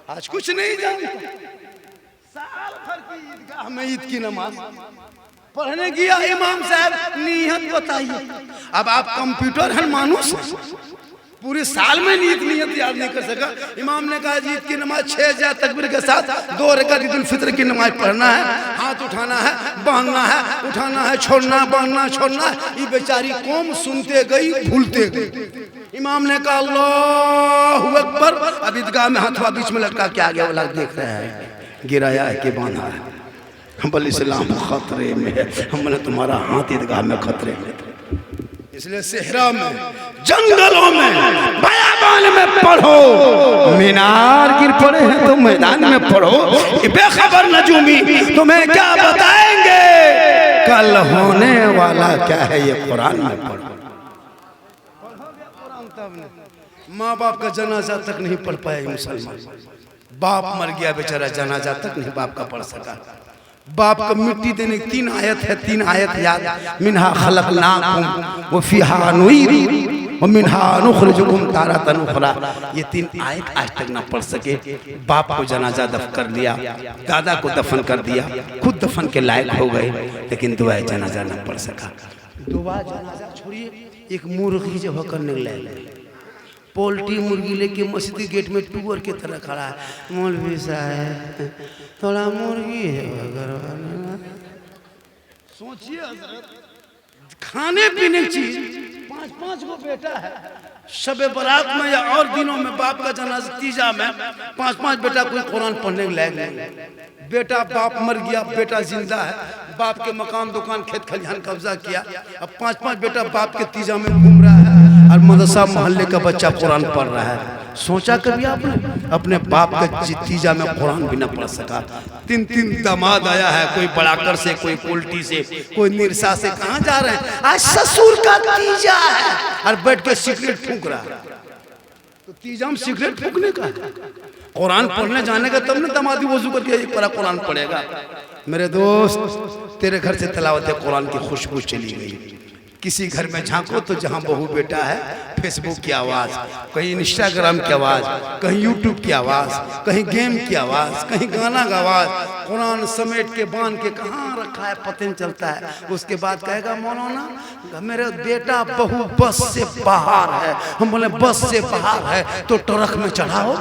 आज कुछ नहीं जानता। साल भर की ईदगाह में ईद की नमाज पढ़ने गया इमाम साहब नियत बताइए। अब आप कंप्यूटर हैं मानुस, पूरे साल में नियत याद नहीं कर सका। इमाम ने कहा जी ईद की नमाज 6000 तकबीर के साथ 2 रकात ईद उल फित्र की नमाज पढ़ना है, हाथ उठाना है, बांधना है, उठाना है, छोड़ना, बांधना, छोड़ना। ये बेचारी कौम सुनते गई, भूलते गई। इमाम ने कहा अल्लाहु अकबर। अब ईदगाह में हाथवा बीच में लटका के आगे वाला देख रहे हैं, गिराया है कि बांधा है। हम बोले इस्लाम खतरे में है। हम बोले तुम्हारा हाथ ईदगाह में खतरे में। इसलिए सेहरा में, जंगलों में, बयाबान में पढ़ो। मीनार गिर पड़े हैं तो मैदान में पढ़ो। बेखबर नजूमी तुम्हें क्या बताएंगे, कल होने वाला क्या है ये कुरान में पढ़ो। माँ बाप का जनाजा तक नहीं पढ़ पाया मुसलमान। बाप मर गया बेचारा, जनाजा तक नहीं बाप का पढ़ सका। बाप को मिट्टी देने 3 आयत है, 3 आयत याद। मिन्हा खलकनाकुम व फीहा नुईदुकुम व मिन्हा नुखरिजुकुम तारतन उखरा। ये 3 आयत आज तक ना पढ़ सके। बाप को जनाजा दफन कर लिया, दादा को दफन कर दिया, खुद दफन के लायक हो गए, लेकिन दुआ जनाजा ना पढ़ सका। दुआ जनाजा छोड़िए, एक मुर्गी जो होकर निकले, पोल्ट्री मुर्गी लेके मस्जिद के गेट में टूअर के तरह खड़ा है। मौलवी साहब थोड़ा मुर्गी है घर वाला। सोचिए खाने पीने की चीज, 5-5 को बेटा है। शबे बारात में या और दिनों में बाप का जनाजा, तीजा में 5-5 बेटा, कोई कुरान पढ़ने के लायक नहीं। बेटा बाप मर गया, बेटा जिंदा है, बाप के मकान दुकान खेत खलिहान कब्जा किया। अब 5-5 बेटा बाप के तीजा में घूम रहा है और मदरसा मोहल्ले का बच्चा कुरान पढ़ रहा है। सोचा कभी आपने अपने बाप के तीजा में कुरान भी ना पढ़ सका। 3-3 दामाद आया है, कोई बड़ाकर से, कोई कोल्टी से, कोई निरसा से। कहाँ जा रहे हैं? आज ससुर का तीजा है और बैठ के सिगरेट फूंक रहा है। तो तीजा में सिगरेट फूंकने का, कुरान पढ़ने जाने का तब ना दामादी वजू करके एक पूरा कुरान पढ़ेगा। मेरे दोस्त, तेरे घर से तिलावत कुरान की खुशबू चली गई। किसी घर में झांको तो जहां बहू बेटा है, फेसबुक की आवाज, कहीं इंस्टाग्राम की आवाज, कहीं यूट्यूब की आवाज, कहीं गेम की आवाज, कहीं गाना का आवाज। कुरान समेट के बांध के कहाँ रखा है पता नहीं चलता है। उसके बाद कहेगा मौलाना मेरा बेटा बहू बस से बाहर है। हम बोले बस से बाहर है तो ट्रक में चढ़ाओ।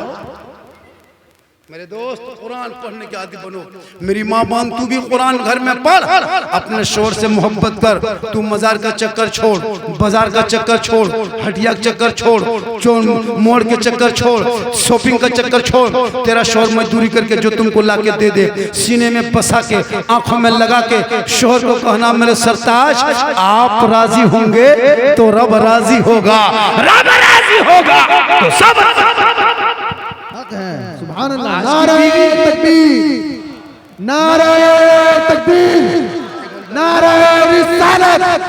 मेरे दोस्त, कुरान पढ़ने के आदि बनो। मेरी माँ बान तू भी कुरान घर में पढ़, अपने शोर से मोहब्बत कर। तू मजार का चक्कर छोड़, बाजार का चक्कर छोड़, हटिया का चक्कर छोड़, मोड़ के चक्कर छोड़, शॉपिंग का चक्कर छोड़। तेरा शोर मजदूरी करके जो तुमको ला के दे दे, सीने में बसा के, आंखों में लगा के शोहर को कहना मेरे सरताज आप राजी होंगे तो रब राजी होगा, रब राजी होगा तो सब। सुभान अल्लाह। नारे तकबीर, नारे तकबीर, नारे रिसालत,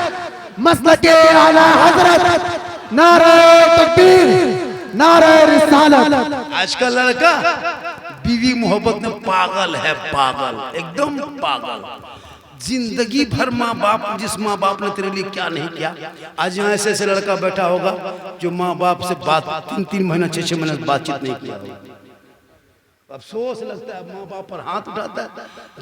मसलके आला हजरत, नारे तकबीर, नारे रिसालत। आज का लड़का बीवी मोहब्बत में पागल है, पागल, एकदम पागल। जिंदगी भर माँ बाप, जिस माँ बाप ने तेरे लिए क्या नहीं किया। आज यहाँ ऐसे ऐसे लड़का बैठा होगा जो माँ बाप से बात 3-3 महीना 6-6 महीने बातचीत नहीं किया। अफसोस लगता है माँ बाप पर हाथ उठाता है।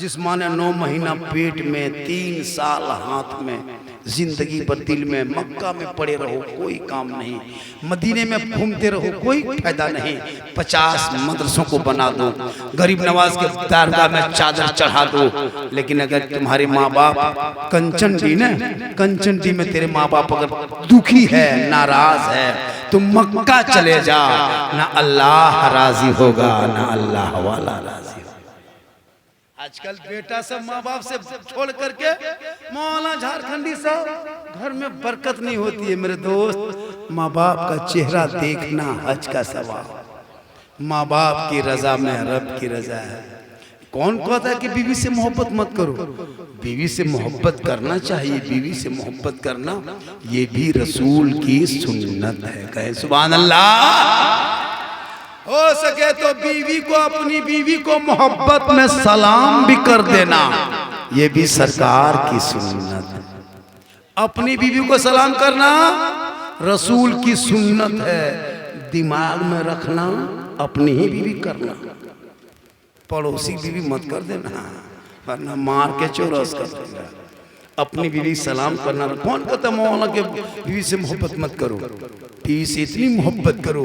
जिस माँ ने 9 महीना पेट में, 3 साल हाथ में, जिंदगी भर दिल में। मक्का में पड़े रहो कोई काम नहीं, मदीने में घूमते रहो कोई फायदा नहीं। 50 मदरसों को बना दो, गरीब नवाज के दरगाह में चादर चढ़ा दो, लेकिन अगर तुम्हारे माँ बाप कंचनडी ने, कंचनडी में तेरे माँ बाप अगर दुखी है, नाराज है, तुम मक्का चले जा, ना अल्लाह राजी होगा ना अल्लाह वाला राजी होगा। आजकल बेटा सब माँ बाप से छोड़ करके मौलाना झारखंडी सब, घर में बरकत नहीं होती है। मेरे दोस्त, माँ बाप का चेहरा देखना हज का सवाब। माँ बाप की रजा में रब की रजा है। कौन कहता है कि बीवी से मोहब्बत मत करो? बीवी से मोहब्बत करना चाहिए। बीवी से मोहब्बत करना ये भी रसूल की सुन्नत है। कहे सुभान अल्लाह। हो सके तो बीवी को, अपनी बीवी को मोहब्बत में सलाम भी कर देना, ये भी सरकार की सुन्नत है। अपनी बीवी को सलाम करना रसूल की सुन्नत है। दिमाग में रखना, अपनी ही बीवी करना। पड़ोसी बीवी मत कर देना, वरना मार के चौरस कर देगा। अपनी बीवी सलाम करना। कौन कहता मौलाना के बीवी से मोहब्बत मत करो? बीवी से इतनी मोहब्बत करो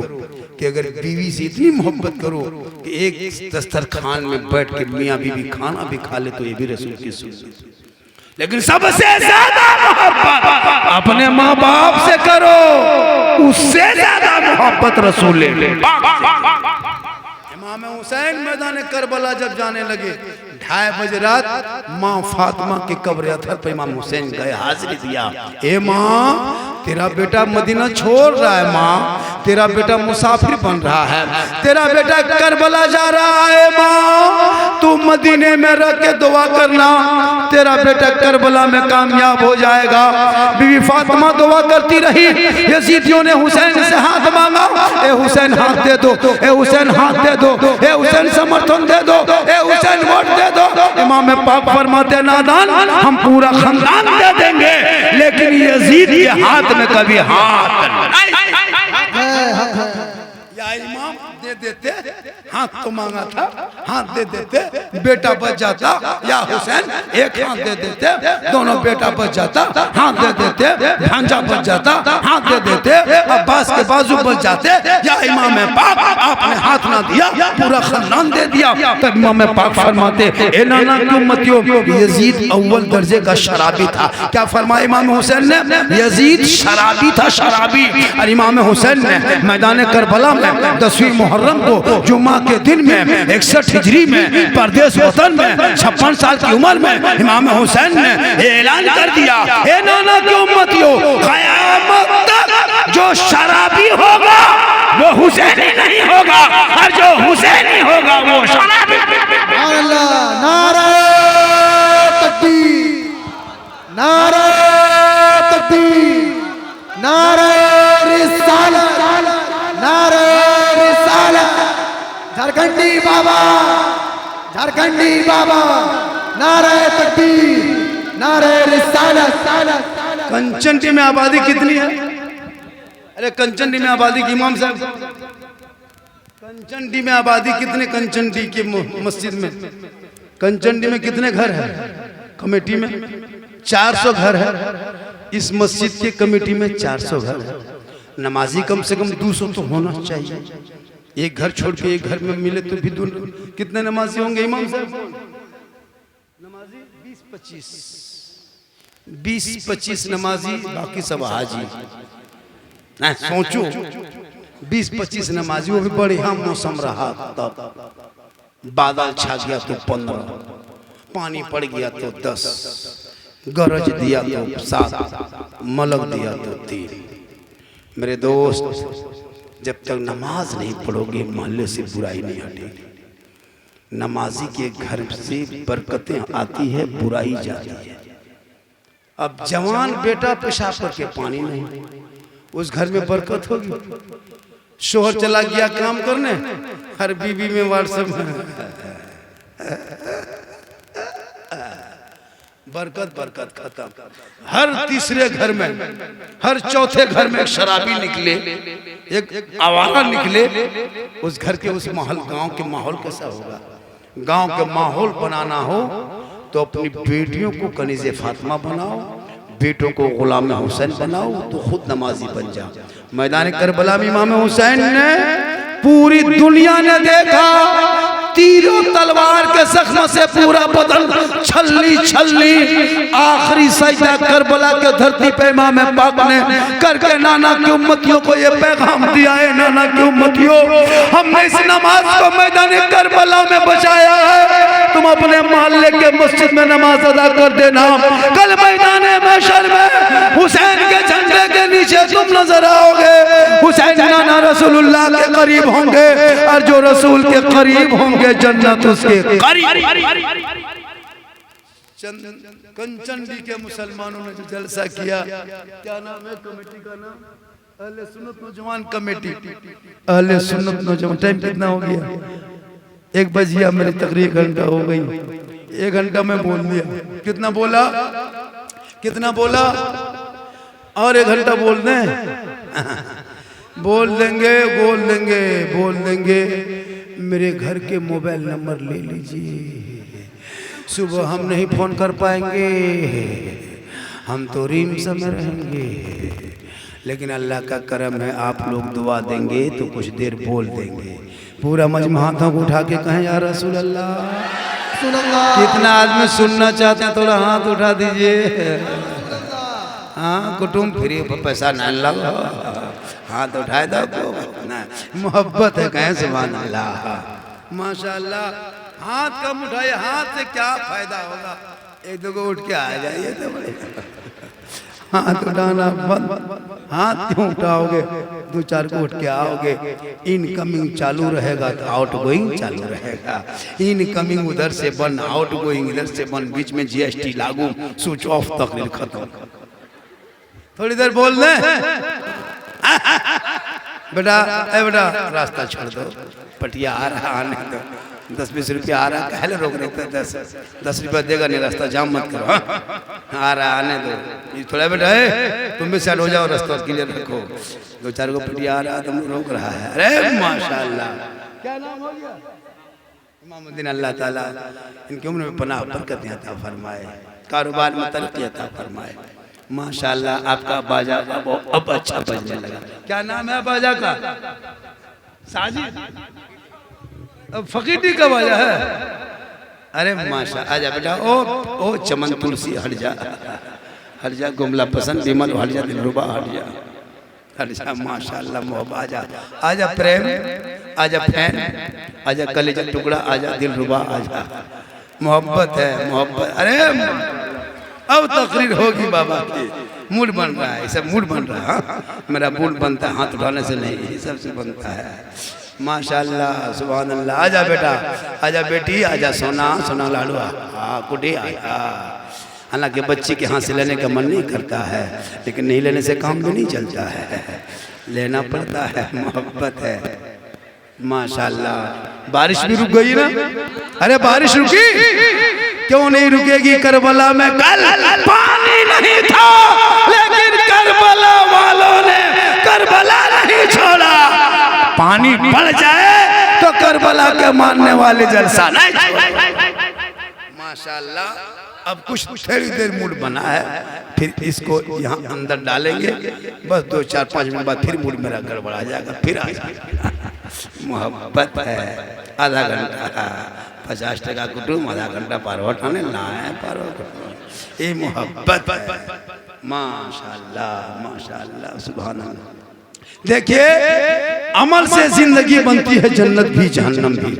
कि अगर बीवी से इतनी मोहब्बत करो कि एक दस्तरखान में बैठ के मियाँ बीवी खाना भी खा ले तो ये भी रसूल की सुन्नत। लेकिन सबसे ज्यादा मोहब्बत अपने माँ बाप से करो, उससे ज्यादा मोहब्बत रसूल ले। इमाम हुसैन मैदान करबला जब जाने लगे 2:30 बजे रात, माँ फातिमा के कब्र अथर पे इमाम हुसैन गए, हाजिरी दिया। ए माँ, तेरा बेटा मदीना छोड़ रहा है, माँ तेरा बेटा मुसाफिर बन रहा है, तेरा बेटा करबला जा रहा है, माँ तू मदीने में रह के दुआ करना, तेरा बेटा करबला में कामयाब हो जाएगा। बीवी फातिमा दुआ करती रही। यजीदियों ने हुसैन से हाथ मांगा, ए हुसैन हाथ दे दो, ए हुसैन हाथ दे दो, ए हुसैन समर्थन दे दो, ए हुसैन वोट दे दो। इमाम पाक फरमाते नादान, हम पूरा खानदान दे देंगे लेकिन यजीद के हाथ में कभी हाथ या इमाम दे देते, हाथ तो मांगा था, हाथ दे देते, बेटा बच जाता, या हुसैन एक हाथ दे देते, दोनों बेटा बच जाता, हाथ दे देते, भांजा बच जाता, हाथ दे देते, अब्बास के बाजू बच जाते, या इमाम पाक आपने हाथ ना दिया, पूरा खानदान दे दिया। तब इमाम पाक फरमाते, ए नाना की उम्मतियों, यजीद अव्वल दर्जे का शराबी था। क्या फरमाया इमाम हुसैन ने? यजीद शराबी था, शराबी। और इमाम हुसैन ने मैदान करबला में 10वीं मुहर्रम को जुम्मा के दिन में 61 हिजरी में परदेश वतन में 56 साल की उम्र में इमाम हुसैन ने ऐलान कर दिया, ए नाना की उम्मतियों, क़यामत तक जो शराबी होगा वो हुसैनी नहीं होगा, और जो हुसैनी होगा वो शराबी। नारे तकबीर, नारे तकबीर, नारे रिसालत, नारे रिसालत। झारखंडी बाबा, झारखंडी बाबा, नारे तकबीर, नारे रिसालत। कंचनटी में आबादी कितनी है? अरे कंचनटी में आबादी की इमाम साहब, कंचनटी में आबादी कितने? कंचनटी की मस्जिद में, कंचनटी में कितने घर है? कमेटी में 400 घर है। इस मस्जिद के कमेटी में 400 घर है। नमाजी कम से कम 200 तो होना चाहिए। एक घर छोड़ के एक घर में मिले तो भी कितने नमाजी होंगे इमाम साहब? नमाजी 20-25 नमाजी, बाकी सब हाजी। ना सोचो 20-25 नमाजी, वो भी बढ़िया मौसम रहा तब। बादल छा गया तो 15, पानी पड़ गया तो 10, गरज दिया तो 7, मलक दिया तो 3। मेरे दोस्त, जब तक नमाज नहीं पढ़ोगे मोहल्ले से बुराई नहीं हटेगी। नमाजी के घर से बरकतें आती है, बुराई जाती है। अब जवान बेटा पेशाब करके पानी नहीं, उस घर में बरकत होगी। शोहर चला गया काम करने, हर बीबी में व्हाट्सएप में बरकत बरकत खत्म। हर तीसरे घर में, हर चौथे घर में एक शराबी निकले, एक आवारा निकले। उस घर के, उस माहौल, गांव के माहौल कैसा होगा? गांव के माहौल बनाना हो तो अपनी बेटियों को कनीज़े फातिमा बनाओ, बेटों को गुलाम हुसैन बनाओ, तो खुद नमाजी बन जाओ। मैदान करबला में इमाम हुसैन ने, पूरी दुनिया ने देखा, तीरों तलवार के जख्म से पूरा बदन छल्ली छल्ली। आखिरी सजदा करबला के धरती पे इमाम पाक ने करके नाना की उम्मतियों को ये पैगाम दिया है, नाना की उम्मतियों, हमने इस नमाज को मैदान करबला में बचाया है, तुम अपने मोहल्ले के मस्जिद में नमाज अदा कर देना। कल मैदान महशर में हुसैन के झंडे के नीचे तुम नजर आओगे। हुसैन नाना रसूलुल्लाह के करीब होंगे, और जो रसूल के करीब होंगे जन्नत उसके करीब। कंचनडी के मुसलमानों ने जो जलसा किया, क्या नाम है कमेटी का नाम? अहले सुन्नत नौजवान कमेटी। अहले सुन्नत नौजवान। टाइम कितना हो गया? 1 बज गया, मेरी तकरीर 1 घंटा हो गई। 1 घंटा में बोल दिया। कितना बोला? कितना बोला? और 1 घंटा बोल दें? बोल देंगे, बोल देंगे, बोल देंगे। मेरे घर के मोबाइल नंबर ले लीजिए। सुबह हम नहीं फोन कर पाएंगे, हम तो रिम्स में रहेंगे, लेकिन अल्लाह का करम है आप लोग दुआ देंगे तो कुछ देर बोल देंगे। पूरा मजमा हाथों को उठा के कहें या रसूल अल्लाह। कितना आदमी सुनना चाहते हैं, थोड़ा हाथ उठा दीजिए। हाँ कुटुम फ्री पैसा न लगा, हाथ उठाए दो ना, मोहब्बत है कहें सुभान अल्लाह माशाल्लाह। हाथ कम उठाइए, हाथ से क्या फायदा होगा, एक दो को उठ के आ जाइए तो बड़े। हाथ उठाना बंद, हाथ क्यों उठाओगे, दो चार को उठ के आओगे। इनकमिंग चालू रहेगा तो आउट गोइंग चालू रहेगा। इनकमिंग उधर से बंद, आउट गोइंग इधर से बंद, बीच में जीएसटी लागू, स्विच ऑफ तकरीर खत्म। थोड़ी देर बोल दे बेटा, ए बेटा रास्ता छोड़ दो, पटिया आ रहा, आने दो, 10-20 रुपया आ रहा, कहले रोक रहे थे, 10 रुपया देगा नहीं, रास्ता जाम मत करो। आ रहा आने दो, थोड़ा बेटा है तुम भी साइड हो जाओ, रास्ता क्लियर रखो। 2-4 को पटिया आ रहा, तुम रोक रहा है। अरे माशाल्लाह, क्या नाम हो गया? इमामुद्दीन, अल्लाह ताला इनकी उम्र में पनाह बरकत अता फरमाए, कारोबार में तरक्की अता फरमाए। माशाल्लाह आपका बाजा अब अच्छा बजने लगा। क्या नाम है बाजा का? साजिद। अब फकीटी का बाजा है। अरे माशा, आजा बेटा। ओ चमन तुलसी हट जा, गुमला पसंद विमल हट जा, दिलरुबा हट जा, माशाल्लाह मोहब्बत। आजा प्रेम, आजा फैन, आजा कलेजा टुकड़ा, आजा दिलरुबा, आजा मोहब्बत है, मोहब्बत। अरे अब तकरीर होगी बाबा की, मूड बन रहा है, सब मूड बन रहा है। मेरा मूड बनता है हाथ उठाने से नहीं, सबसे बनता है। माशाल्लाह सुभान अल्लाह। आजा बेटा, आजा बेटी, आजा सोना, सोना लाडू, कुटी आजा। हालांकि बच्ची के हाथ से लेने का मन नहीं करता है, लेकिन नहीं लेने से काम भी नहीं चलता है, लेना पड़ता है, मोहब्बत है। माशाल्लाह बारिश भी रुक गई ना। अरे बारिश रुकी क्यों नहीं रुकेगी? करबला में कल पानी नहीं था, लेकिन करबला वालों ने करबला नहीं छोड़ा। पानी बढ़ जाए तो करबला के मानने वाले जलसा नहीं छोड़े। माशाल्लाह अब कुछ थोड़ी देर मूड बना है, फिर इसको यहाँ अंदर डालेंगे, बस 2-4-5 मिनट बाद फिर मूड मेरा गड़बड़ा जाएगा, फिर आ जाएगा। मोहब्बत है। आधा घंटा 50 टका कुटुम, आधा घंटा पारवट आने लाए पारवट। ये मोहब्बत है। माशाल्लाह माशाल्लाह सुभान अल्लाह। देखिए अमल से जिंदगी बनती है, जन्नत भी जहन्नम भी।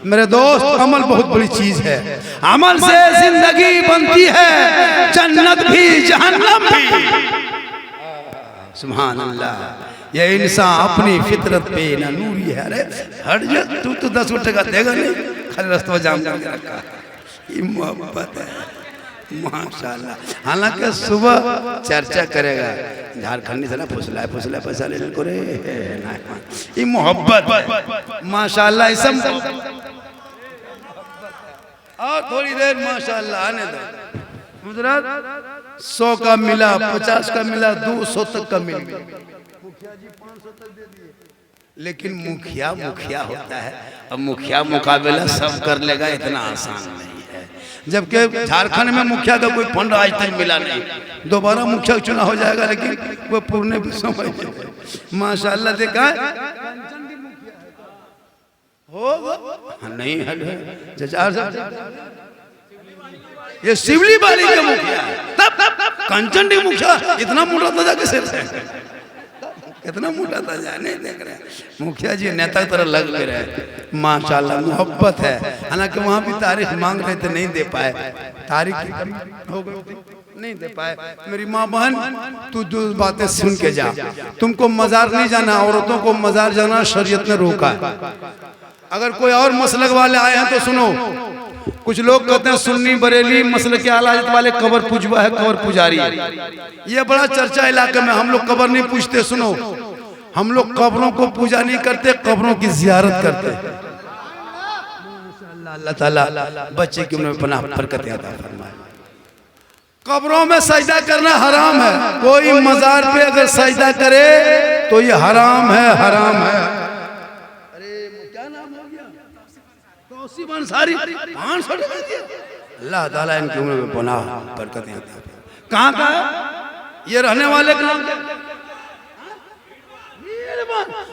मेरे दोस्त अमल बहुत बड़ी चीज है, अमल से जिंदगी बनती है, जन्नत भी जहन्नम भी। सुभान अल्लाह। ये इंसान अपनी फितरत पे ना नूरी है। अरे हट जा, तू तो 10 टका देगा नहीं, खाली रास्ता जाम करके रखा। ये मोहब्बत है माशाल्लाह। हालांकि सुबह चर्चा करेगा, झारखंडी से ना फुसला पैसा लेने को रे, ये मोहब्बत माशाल्लाह। ये सब और थोड़ी देर माशाल्लाह आने दो। गुजरात 100 का मिला, 50 का मिला, 200 तक का मिल गया। मुखिया जी 500 तक दे दिए, लेकिन मुखिया होता है। अब मुखिया मुकाबला सब कर लेगा, इतना आसान नहीं है। जबकि झारखंड में मुखिया का कोई फंड आज तक मिला नहीं। दोबारा मुखिया चुनाव हो जाएगा, लेकिन वो पूर्ण समय माशाल्लाह देखा हो नहीं है। ये शिवली बाली का मुखिया है, तब कंचन डी मुखिया इतना मोटा ताजा कैसे है? कितना मोटा ताजा नहीं देख रहे। मुखिया जी नेता की तरह लग भी रहे। माशाल्लाह मोहब्बत है। हालांकि वहाँ भी तारीख मांग रहे थे, नहीं दे पाए, तारीख की कमी हो गई, नहीं दे पाए। मेरी माँ बहन तू जो बातें सुन के जा, तुमको मजार नहीं जाना, औरतों को मजार जाना शरीयत ने रोका। अगर कोई और मसलक वाले आए हैं तो सुनो। कुछ लोग कहते हैं सुन्नी बरेली मसले के आला वाले कबर पूजवा है, कबर पुजारी है। ये बड़ा चर्चा इलाके में। हम लोग कबर नहीं पूजते, सुनो, हम लोग कब्रों को पूजा नहीं करते, कब्रों की जियारत करते। अल्लाह ताला बच्चे की उम्र में पनाह बरकत अता फरमाए। कब्रों में सजदा करना हराम है। कोई मजार पे अगर सजदा करे तो ये हराम है, हराम है। अरे क्या नाम हो गया? कौसी बंसारी 500 टका दिया। अल्लाह ताला इनकी उम्र में बना बरकत यहाँ कहाँ का ये रहने वाले कहाँ के?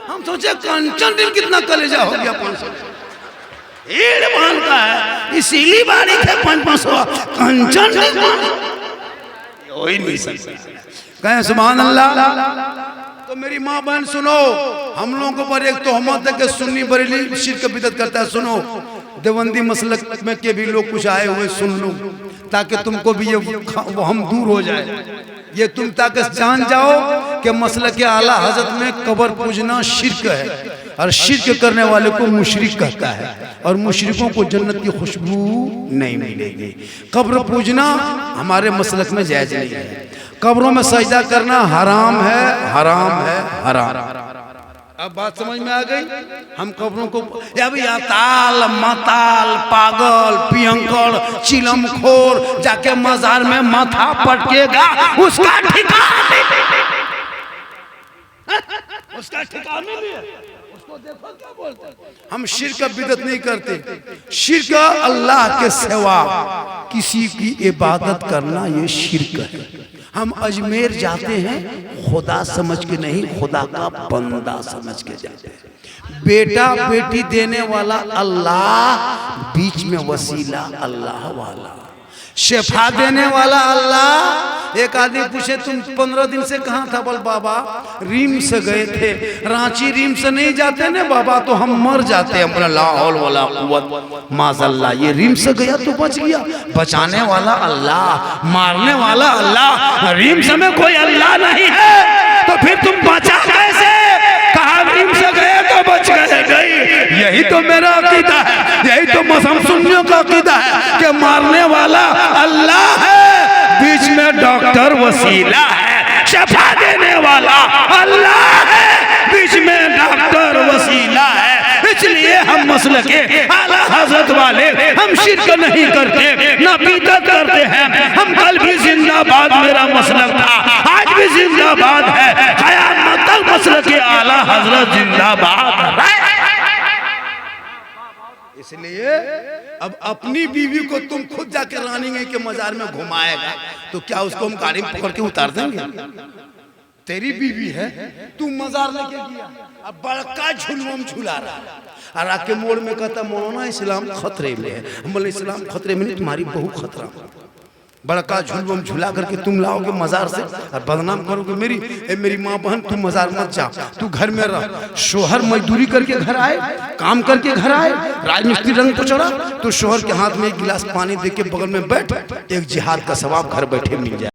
हम सोचे कंचन दिल कितना कलेजा हो गया 500 ईड़वान का है इसीलिए बारी थे 500 कंचन दिल हो ही नहीं सकता। कहें सुभान अल्लाह। तो मेरी माँ बहन सुनो, हम लोगों के ऊपर एक तोहमत है कि सुन्नी बरेली शिर्क बिदअत करता है। सुनो, देवबंदी मसलक में के भी लोग कुछ आए हुए सुन लो, ताकि तुमको भी ये हम दूर हो जाए। ये तुम ताकि जान जाओ कि मसलक के आला हजरत में कब्र पूजना शिर्क है, और शिर्क करने वाले को मुशरिक कहता है, और मुशरिकों को जन्नत की खुशबू नहीं मिलेगी। कब्र पूजना हमारे मसलक में जायज नहीं है। कब्रों में सजदा करना हराम है, हराम है, हराम। अब बात समझ में आ गई। हम कब्रों को अभी अताल मताल पागल पियंकड़ चिलमखोर जाके मजार में माथा पटकेगा, उसका ठिकाना उसका ठिकाना नहीं है। उसको देखो क्या बोलते हैं। हम शिर्क बिदअत नहीं करते। शिर्क अल्लाह के सिवा किसी की इबादत करना ये शिर्क है। हम अजमेर जाते हैं खुदा समझ के नहीं, खुदा का बंदा समझ के जाते हैं। बेटा बेटी देने वाला अल्लाह, बीच में वसीला अल्लाह वाला, शिफा देने वाला अल्लाह। एक आदमी पूछे तुम 15 दिन से कहाँ था? बोल बाबा रीम से गए थे। रांची रीम से नहीं जाते ना बाबा, तो हम मर जाते हैं। अपना ला हौल वला कुव्वत माज़ल्लाह। ये रीम से गया तो बच गया। बचाने वाला अल्लाह, मारने वाला अल्लाह। रीम से में कोई अल्लाह नहीं है तो फिर तुम बचा कैसे? कहा रीम से गए तो बच गए। यही तो मेरा अकीदा है, यही तो मजहब सुन्नियों का अकीदा है कि मारने वाला अल्लाह है, बीच में डॉक्टर वसीला है। शिफा देने वाला अल्लाह है, बीच में डॉक्टर वसीला है। इसलिए हम मसलक के आला हजरत वाले हम शिर्क नहीं करते, ना बिदअत करते हैं। हम कल भी जिंदाबाद मेरा मसलक था, आज भी जिंदाबाद है। क़यामत तक मसलक के आला हजरत जिंदाबाद है। इसलिए अब अपनी बीवी को तुम खुद जाके रानी के मजार में घुमाएगा तो क्या उसको हम गाड़ी में पकड़ के उतार देंगे? तेरी बीवी है, तू मजार लेके गया, अब बड़का झुलवम झुला रहा और आके मोड़ में कहता मौलाना इस्लाम खतरे में है। हम बोले इस्लाम खतरे में नहीं, तुम्हारी बहु खतरा। बड़का झुलवम झुला करके तुम लाओगे मजार से और बदनाम करोगे मेरी माँ बहन। तू मजार मत जा, तू घर में रह। शोहर मजदूरी करके घर आए, काम करके घर आए, राजमिस्त्री रंग को चढ़ा, तो शोहर के हाथ में एक गिलास पानी दे के बगल में बैठ, एक जिहाद का सवाब घर बैठे मिल जाए।